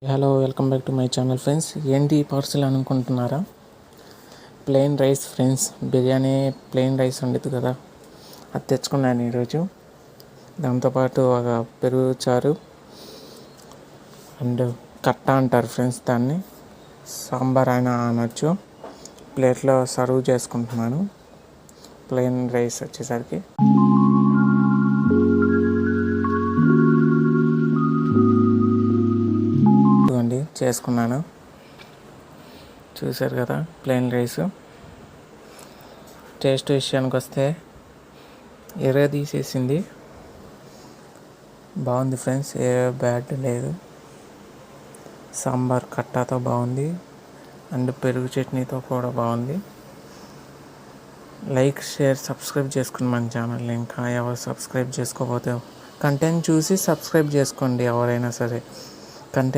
Hello, welcome back to my channel friends. ఏంటి parcel అనుకుంటున్నారా? Plain rice friends. Biryani plain rice ఉండదు కదా, అది తెచ్చుకున్నాను ఈరోజు. దాంతోపాటు ఒక పెరుగు చారు అండ్ కట్ట అంటారు ఫ్రెండ్స్ దాన్ని, సాంబార్ అయినా అనొచ్చు. ప్లేట్లో సర్వ్ చేసుకుంటున్నాను. ప్లెయిన్ రైస్ వచ్చేసరికి చేసుకున్నాను. చూశారు కదా ప్లెయిన్ రైస్. టేస్ట్ విషయానికి వస్తే తీసేసింది, బాగుంది ఫ్రెండ్స్, ఏ బ్యాడ్ లేదు. సాంబార్ కట్టాతో బాగుంది అండ్ పెరుగు చట్నీతో కూడా బాగుంది. లైక్, షేర్, సబ్స్క్రైబ్ చేసుకుని మన ఛానల్ని ఇంకా ఎవరు సబ్స్క్రైబ్ చేసుకోకపోతే కంటెంట్ చూసి సబ్స్క్రైబ్ చేసుకోండి. ఎవరైనా సరే కంటెంట్